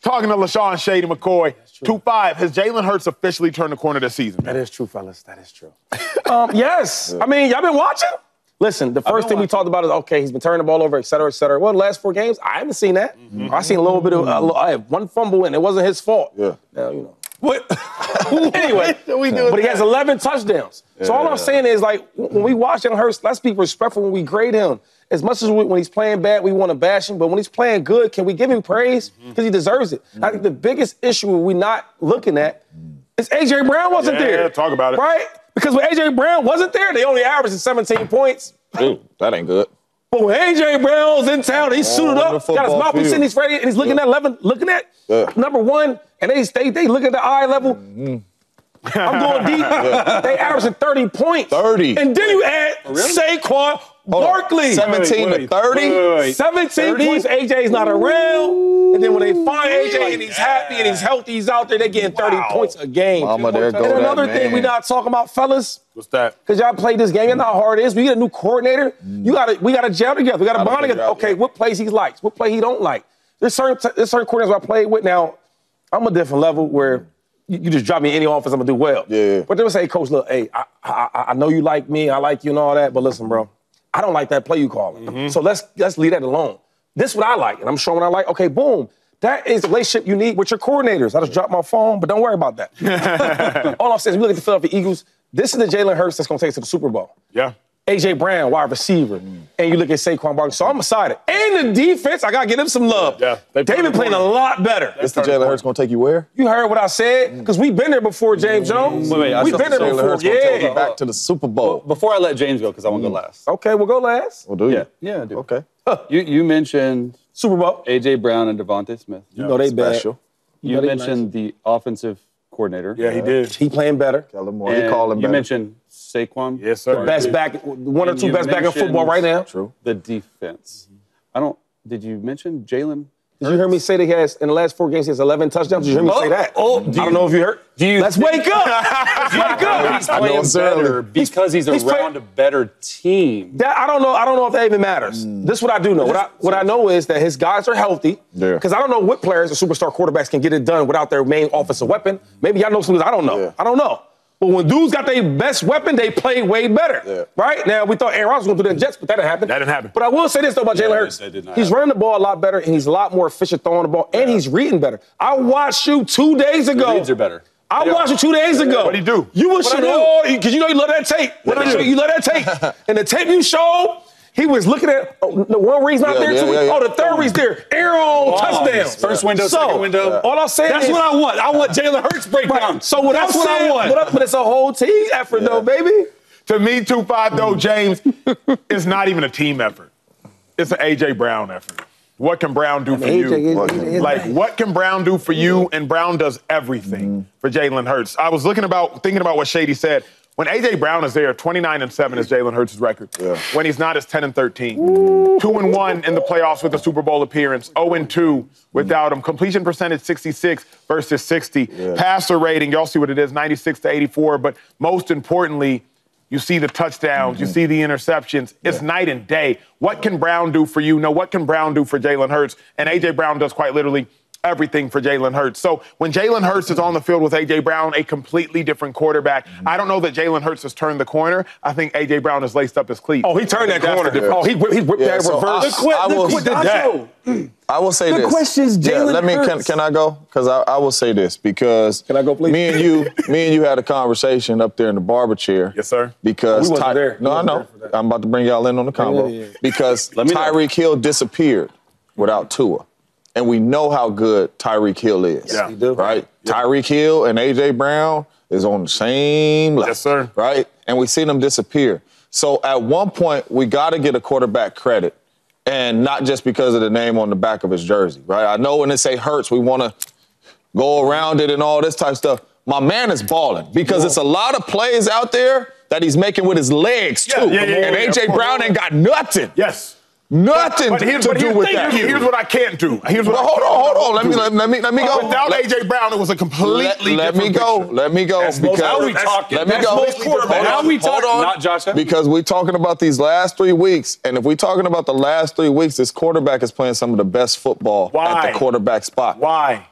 Talking to LeSean Shady McCoy, 2-5. Has Jalen Hurts officially turned the corner this season? That is true, fellas. That is true. Yes. I mean, y'all been watching? Listen, the first thing we talked about is, okay, he's been turning the ball over, et cetera, et cetera. Well, the last 4 games, I haven't seen that. I seen a little bit of, I had 1 fumble, and it wasn't his fault. Yeah. Now, you know. What? Anyway, but he has 11 touchdowns. So all I'm saying is, like, when we watch Jalen Hurts, let's be respectful when we grade him. As much as when he's playing bad, we want to bash him, but when he's playing good, can we give him praise? Because he deserves it. I think the biggest issue we're not looking at is A.J. Brown wasn't there. Yeah, talk about it. Right? Because when A.J. Brown wasn't there, they only averaged 17 points. Dude, that ain't good. But when A.J. Brown's in town, he's suited up, got his mouthpiece in, he's ready, and he's looking at 11, looking at number 1, and they look at the eye level. I'm going deep. They averaging 30 points. 30. And then you add Saquon Barkley. 17 to 30? 17 points, AJ's not around. And then when they find AJ and he's happy and he's healthy, he's out there, they're getting 30 points a game. Mama, there goes and another that thing we not talking about, fellas. What's that? Because y'all played this game. You know how hard it is. We get a new coordinator. We got to gel together. We got to bond together. Okay, what plays he likes? What play he don't like? There's certain coordinators I played with. Now, I'm a different level where you just drop me in any offense, I'm going to do well. Yeah. But they would say, Coach, look, hey, I know you like me, I like you and all that, but listen, bro, I don't like that play you calling. So let's leave that alone. This is what I like, and I'm showing what I like. Okay, boom. That is the relationship you need with your coordinators. I just dropped my phone, but don't worry about that. All I'm saying is, we look at the Philadelphia Eagles, this is the Jalen Hurts that's going to take us to the Super Bowl. Yeah. A.J. Brown, wide receiver, and you look at Saquon Barkley. So I'm excited. And the defense, I got to give them some love. Yeah. They've been playing a lot better. This the Jalen Hurts going to take you where? You heard what I said? Because we've been there before, James Jones. Wait, we've been there Jalen before. Hurts going to take you back to the Super Bowl. Before I let James go, because I want to go last. Okay, we'll go last. Well, do you? Yeah, I do. Okay. You mentioned Super Bowl. A.J. Brown and Devontae Smith. You know they Special. bad. You mentioned the offensive coordinator. Yeah, he did. He playing better. Kellen Moore. He calling You better. mentioned Saquon. Yes, sir. Best back, one or And two you best back in football right now. True. The defense. Did you mention Jalen? Did you hear me say that he has, in the last 4 games, he has 11 touchdowns? Did you hear me say that? I don't know if you heard. Let's wake up. Let's wake up. He's playing better because he's around a better team. I don't know if that even matters. This is what I do know. What I know is that his guys are healthy. Because I don't know what players or superstar quarterbacks can get it done without their main offensive weapon. Maybe y'all know some. I don't know. Yeah. I don't know. But when dudes got their best weapon, they play way better. Right? Now, we thought Aaron Rodgers was going to do that Jets, but that didn't happen. That didn't happen. But I will say this, though, about Jalen Hurts. He's running the ball a lot better, and he's a lot more efficient throwing the ball, and he's reading better. I watched you 2 days ago. The reads are better. I watched you 2 days ago. What'd he do? You was showing, because you know you love that tape. You love that tape. And the tape you showed, he was looking at the one read's not there. The third read's there. Arrow touchdown. First window, second window. All I'm saying That's is, what I want. I want Jalen Hurts breakdown. Right. So that's what I want. But it's a whole team effort, though, baby. To me, 2-5, though, James, it's not even a team effort. It's an A.J. Brown effort. What can Brown do for you? What can Brown do for you? And Brown does everything for Jalen Hurts. I was thinking about what Shady said. When A.J. Brown is there, 29-7 is Jalen Hurts' record. When he's not, it's 10-13. 2-1 in the playoffs with a Super Bowl appearance. 0-2 without him. Completion percentage 66 versus 60. Passer rating, y'all see what it is, 96-84. But most importantly, you see the touchdowns, you see the interceptions. It's night and day. What can Brown do for you? No, what can Brown do for Jalen Hurts? And A.J. Brown does quite literally everything for Jalen Hurts. So when Jalen Hurts is on the field with A.J. Brown, a completely different quarterback, I don't know that Jalen Hurts has turned the corner. I think A.J. Brown has laced up his cleats. Oh, he turned that corner. Oh, he whipped that reverse. I will say this. The question is Jalen Hurts. Can I go? Because I will say this because can I go, please? Me and you had a conversation up there in the barber chair. Yes, sir. Because we wasn't there. No, I know. I'm about to bring y'all in on the combo. Because Tyreek Hill disappeared without Tua. And we know how good Tyreek Hill is. Yeah, we do. Right? Tyreek Hill and A.J. Brown is on the same level. Yes, sir. Right? And we see them disappear. So at one point, we got to get a quarterback credit. And not just because of the name on the back of his jersey, right? I know when they say Hurts, we want to go around it and all this type of stuff. My man is balling because it's a lot of plays out there that he's making with his legs, too. And A.J. Brown ain't got nothing. Yes. Nothing to do with that. Here's what I can't do. Hold on. Let me go. Without A.J. Brown, it was a completely different picture. Let me go. Now we talking. Let me go. Now we talking. Not Josh. Because we're talking about these last 3 weeks, and if we're talking about the last 3 weeks, this quarterback is playing some of the best football at the quarterback spot. Why?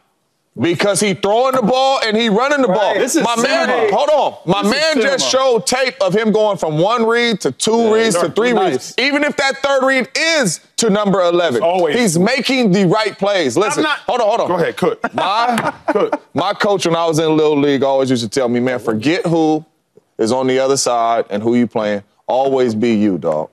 Because he throwing the ball and he running the ball. This is my man, hold on. My man just showed tape of him going from 1 read to 2 reads to 3 reads. Even if that 3rd read is to number 11, he's making the right plays. Listen, hold on. Go ahead, Cook. My coach when I was in Little League always used to tell me, man, forget who is on the other side and who you playing. Always be you, dog.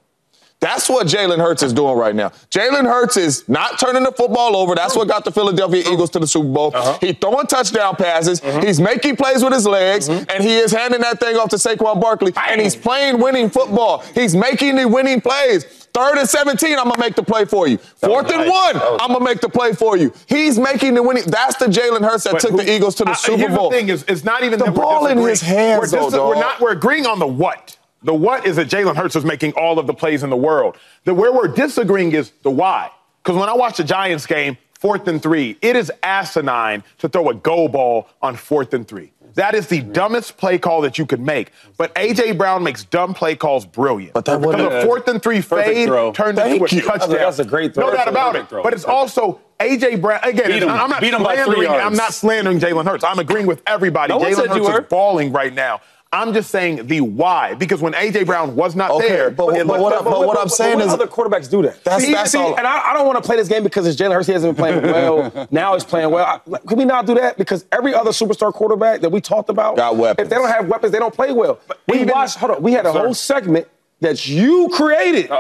That's what Jalen Hurts is doing right now. Jalen Hurts is not turning the football over. That's what got the Philadelphia Eagles to the Super Bowl. He's throwing touchdown passes. He's making plays with his legs. And he is handing that thing off to Saquon Barkley. And he's playing winning football. He's making the winning plays. 3rd and 17, I'm going to make the play for you. 4th and 1, I'm going to make the play for you. He's making the winning. That's the Jalen Hurts that took the Eagles to the Super Bowl. The thing is, it's not even the ball in his hands, we're agreeing on the what. The what is that Jalen Hurts is making all of the plays in the world. Where we're disagreeing is the why. Because when I watch the Giants game, 4th and 3, it is asinine to throw a go ball on 4th and 3. That is the dumbest play call that you could make. But A.J. Brown makes dumb play calls brilliant. But that because a 4th and 3 fade turned into a touchdown. That's a great throw. No doubt about it. But it's also A.J. Brown. Again, I'm not slandering Jalen Hurts. I'm agreeing with everybody. Jalen Hurts is balling right now. I'm just saying the why, because when A.J. Brown was not there. But what I'm saying is other quarterbacks do that. That's all. And I don't want to play this game because it's Jalen Hurts. He hasn't been playing well. Now he's playing well. Can we not do that? Because every other superstar quarterback that we talked about got weapons. If they don't have weapons, they don't play well. We had a whole segment that you created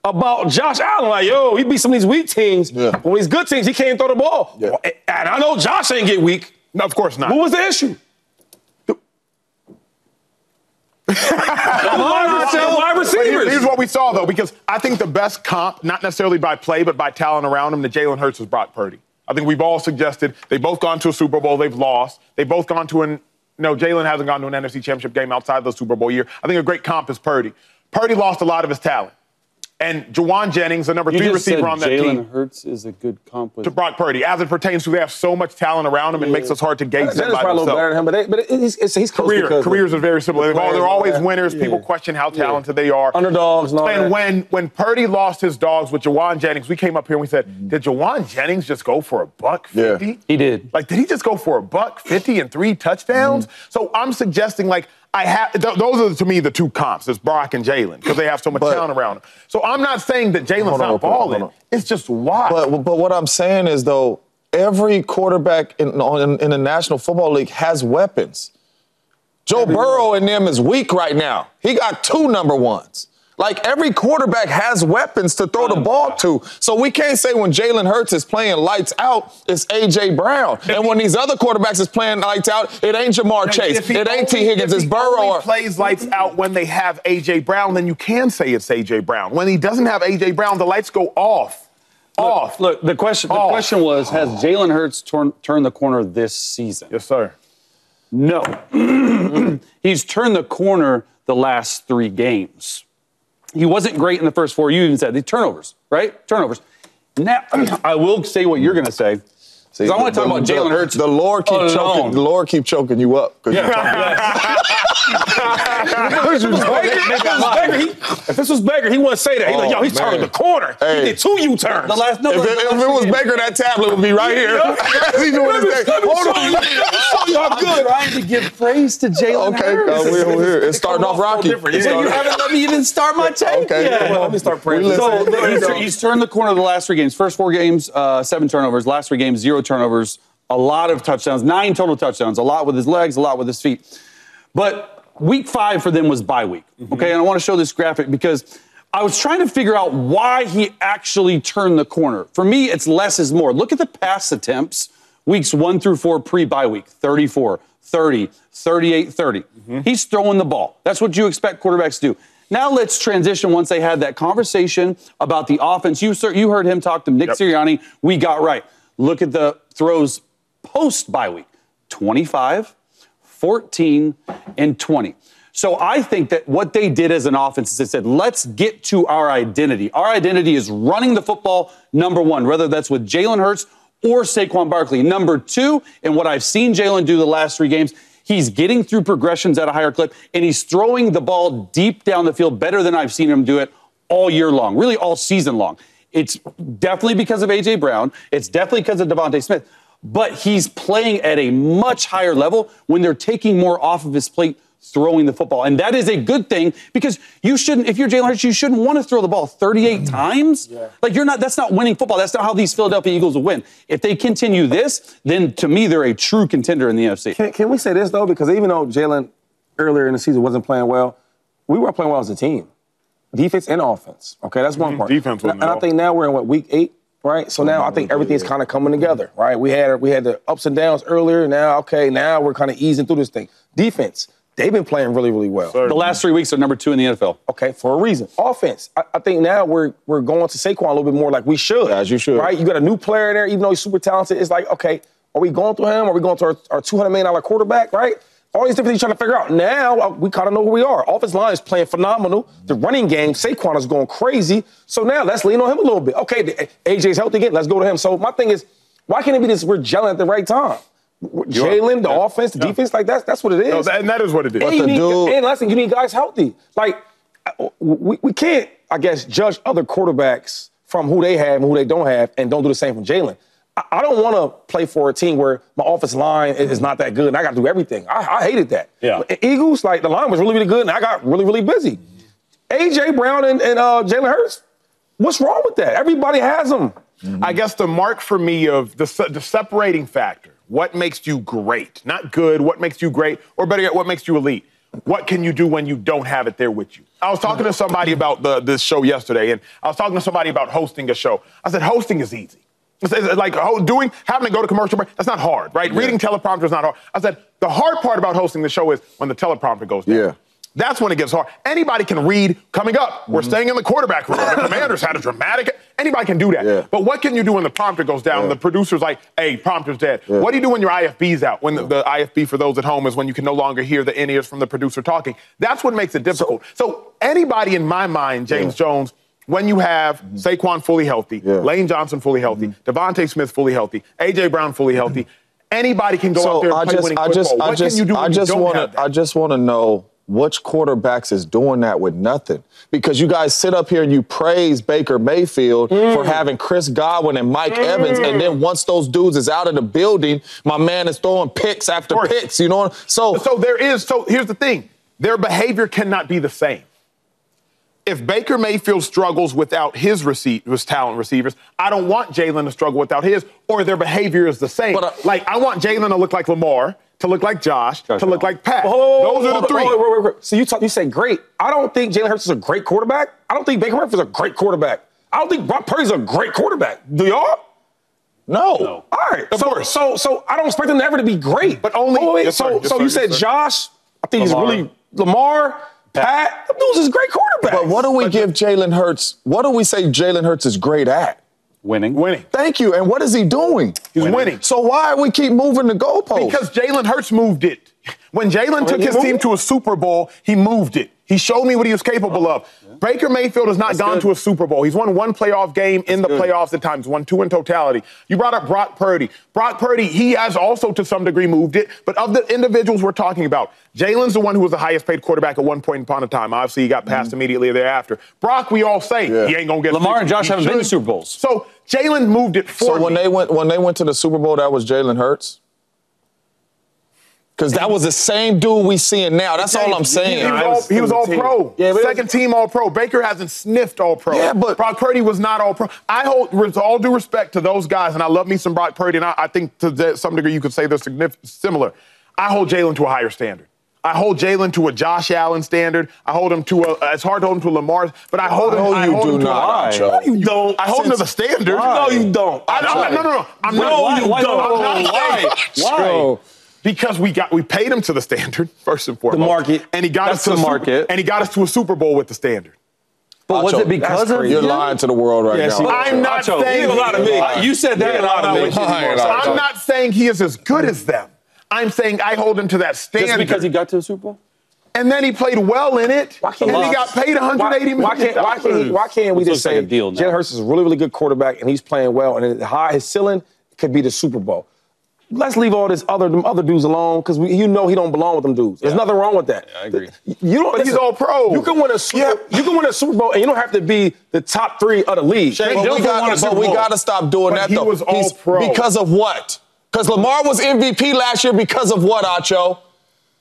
about Josh Allen. Like, he beat some of these weak teams. Yeah. But when these good teams, he can't throw the ball. Yeah. And I know Josh ain't get weak. No, of course not. What was the issue? Wide receivers. Here's what we saw, though, because I think the best comp, not necessarily by play, but by talent around him, to Jalen Hurts is Brock Purdy. I think we've all suggested they've both gone to a Super Bowl, they've lost. They've both gone to Jalen hasn't gone to an NFC Championship game outside the Super Bowl year. I think a great comp is Purdy. Purdy lost a lot of his talent. And Juwan Jennings, the number 3 receiver on that team. Jalen Hurts is a good comp to Brock Purdy, as it pertains to they have so much talent around him, it makes us hard to gauge them by probably a little better than him, but he's careers are very similar. They're always winners. Yeah. People question how talented they are. Underdogs and all that. And when Purdy lost his dogs with Juwan Jennings, we came up here and we said, did Juwan Jennings just go for $150? Yeah, he did. Like, did he just go for $150 and 3 touchdowns? So I'm suggesting, like, those are, to me, the 2 comps. It's Brock and Jalen, because they have so much talent around them. So I'm not saying that Jalen's not balling. It's just why. But what I'm saying is, though, every quarterback in the National Football League has weapons. Joe Burrow and them is weak right now. He got 2 number 1s. Like, every quarterback has weapons to throw the ball to. So we can't say when Jalen Hurts is playing lights out, it's A.J. Brown. And when these other quarterbacks is playing lights out, it ain't Jamar Chase. It ain't T. Higgins. It's Burrow. If he plays lights out when they have A.J. Brown, then you can say it's A.J. Brown. When he doesn't have A.J. Brown, the lights go off. Look, the question was, has Jalen Hurts turned the corner this season? Yes, sir. No. He's turned the corner the last 3 games. He wasn't great in the first 4. You even said the turnovers, right? Turnovers. Now, I will say what you're going to say. Because I want to talk about Jalen Hurts. The Lord keep choking you up. If this was Baker, he wouldn't say that. He's like, he's turning the corner. He did 2 U-turns. If it was Baker, that tablet would be right here. He's doing his thing. Hold on. I'm good. Trying to give praise to Jalen Hurts. We're here. It's starting off rocky. You haven't let me even start my take yet. Let me start praising. So he's turned the corner the last 3 games. First 4 games, 7 turnovers. Last 3 games, 0 turnovers. A lot of touchdowns. 9 total touchdowns. A lot with his legs, a lot with his feet. But week 5 for them was bye week. Okay, and I want to show this graphic because I was trying to figure out why he actually turned the corner. For me, it's less is more. Look at the pass attempts, weeks 1 through 4 pre-bye week. 34, 30, 38, 30. He's throwing the ball. That's what you expect quarterbacks to do. Now let's transition once they had that conversation about the offense. You heard him talk to Nick Sirianni. We got right. Look at the throws post-bye week. 25, 14, and 20. So I think that what they did as an offense is they said, let's get to our identity. Our identity is running the football, number 1, whether that's with Jalen Hurts or Saquon Barkley. Number 2, and what I've seen Jalen do the last 3 games, he's getting through progressions at a higher clip, and he's throwing the ball deep down the field better than I've seen him do it all year long, really all season long. It's definitely because of A.J. Brown. It's definitely because of Devontae Smith. but he's playing at a much higher level when they're taking more off of his plate throwing the football. And that is a good thing because you shouldn't, if you're Jalen Hurts, you shouldn't want to throw the ball 38 times. Yeah. Like that's not winning football. That's not how these Philadelphia Eagles will win. If they continue this, then to me, they're a true contender in the NFC. Can we say this, though? Because even though Jalen earlier in the season wasn't playing well, we were playing well as a team. Defense and offense. Okay, that's one part. Defense and I think now we're in, week 8? Right? So now I think everything's kind of coming together, right? We had the ups and downs earlier. Now we're kind of easing through this thing. Defense. They've been playing really, really well. The last 3 weeks are number 2 in the NFL. Okay, for a reason. Offense. I think now we're going to Saquon a little bit more like we should. As you should. Right? You got a new player in there, even though he's super talented. It's like, okay, are we going through him? Are we going to our $200 million quarterback, right? All these different things you're trying to figure out. Now we kind of know who we are. Offensive line is playing phenomenal. The running game, Saquon is going crazy. So now let's lean on him a little bit. Okay, AJ's healthy again. Let's go to him. So my thing is, why can't it be this? We're gelling at the right time. Jalen, the offense, the defense, like that's what it is. No, and that is what it is. And last thing, you need guys healthy. Like, we can't, I guess, judge other quarterbacks from who they have and who they don't have and don't do the same from Jalen. I don't want to play for a team where my offensive line is not that good and I got to do everything. I hated that. Yeah. Eagles, like, the line was really, really good and I got really, really busy. A.J. Brown and Jalen Hurts, what's wrong with that? Everybody has them. Mm-hmm. I guess the mark for me of the separating factor, what makes you great? Not good, what makes you great, or better yet, what makes you elite? What can you do when you don't have it there with you? I was talking to somebody about this show yesterday, and I was talking to somebody about hosting a show. I said, hosting is easy. It's like having to go to commercial break, that's not hard, right? Yeah. Reading teleprompter is not hard. I said, the hard part about hosting the show is when the teleprompter goes down. Yeah. That's when it gets hard. Anybody can read coming up. We're staying in the quarterback room. The Commanders had a dramatic. Anybody can do that. Yeah. But what can you do when the prompter goes down? Yeah. The producer's like, hey, prompter's dead. Yeah. What do you do when your IFB's out? When the IFB, for those at home, is when you can no longer hear the in-ears from the producer talking. That's what makes it difficult. So anybody in my mind, James Jones, when you have Saquon fully healthy, Lane Johnson fully healthy, Devontae Smith fully healthy, A.J. Brown fully healthy, anybody can go out there and play winning football. What can you do when you don't have that? I just want to know which quarterbacks is doing that with nothing? Because you guys sit up here and you praise Baker Mayfield for having Chris Godwin and Mike Evans, and then once those dudes is out of the building, my man is throwing picks after picks, you know? So here's the thing. Their behavior cannot be the same. If Baker Mayfield struggles without his talent receivers, I don't want Jalen to struggle without his, or their behavior is the same. But, I want Jalen to look like Lamar, to look like Josh, to look like Pat. Those are the three. Wait. So you say great. I don't think Jalen Hurts is a great quarterback. I don't think Baker Mayfield is a great quarterback. I don't think Brock Purdy's a great quarterback. Do y'all? No. All right. So I don't expect them ever to be great. But only. So you said Josh. I think he's really Lamar. Pat. Them dudes is great quarterbacks. But what do we give Jalen Hurts? What do we say Jalen Hurts is great at? Winning. Thank you. And what is he doing? He's winning. So why we keep moving the goalposts? Because Jalen Hurts moved it. When Jalen took his team to a Super Bowl, he moved it. He showed me what he was capable of. Yeah. Baker Mayfield has not gone to a Super Bowl. He's won one playoff game in the playoffs at times, won 2 in totality. You brought up Brock Purdy. Brock Purdy, he has also to some degree moved it, but of the individuals we're talking about, Jalen's the one who was the highest paid quarterback at one point upon a time. Obviously, he got passed immediately thereafter. Brock, we all say he ain't going to get Lamar and Josh haven't been to Super Bowls. So Jalen moved it for me. So when they went to the Super Bowl, that was Jalen Hurts? Because that was the same dude we seeing now. That's all I'm saying. He was all pro. Yeah, second team all pro. Baker hasn't sniffed all pro. Yeah, but Brock Purdy was not all pro. I hold, with all due respect to those guys, and I love me some Brock Purdy, and I think to some degree you could say they're similar. I hold Jalen to a higher standard. I hold Jalen to a Josh Allen standard. I hold him to it's hard to hold him to Lamar's, but I hold him. No, you don't. I hold him to the standard. No, you don't. No. I'm not. Why? Because we paid him to the standard, first and foremost. The market. And he got us to the market. And he got us to a Super Bowl with the standard. But was it because of You're lying to the world right now. I'm not saying a lot of me. You said that a lot of me. I'm not saying he is as good as them. I'm saying I hold him to that standard. Just because he got to the Super Bowl? And then he played well in it, and he got paid $180 million. Why can't we just say Jalen Hurts is a really, really good quarterback, and he's playing well, and his ceiling could be the Super Bowl. Let's leave all this other dudes alone because he don't belong with them dudes. There's nothing wrong with that. Yeah, I agree. But he's all pro. You can win a Super Bowl, and you don't have to be the top 3 of the league. But we got to stop doing that, though. He was all pro. Because of what? Because Lamar was MVP last year because of what, Acho?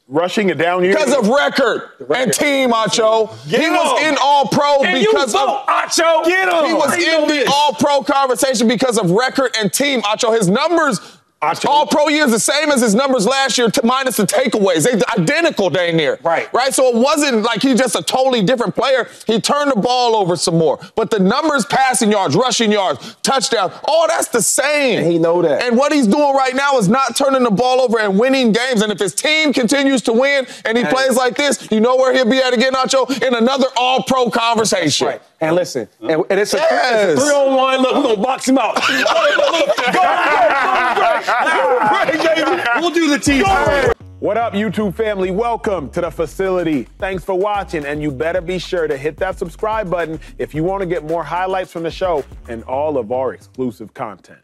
Rushing it down year. Because of record and team, Acho. He was in All-Pro because of Acho. Get him. He was in the All-Pro conversation because of record and team, Acho. His numbers, All-Pro years, the same as his numbers last year, minus the takeaways. They identical, dang near. Right. So it wasn't like he's just a totally different player. He turned the ball over some more. But the numbers, passing yards, rushing yards, touchdowns, all that's the same. And he know that. And what he's doing right now is not turning the ball over and winning games. And if his team continues to win and he plays like this, you know where he'll be at again, Acho? In another All-Pro conversation. Right. And listen, and it's a 3-on-1. Look, we're going to box him out. We'll do the teaser. What up, YouTube family? Welcome to the facility. Thanks for watching, and you better be sure to hit that subscribe button if you want to get more highlights from the show and all of our exclusive content.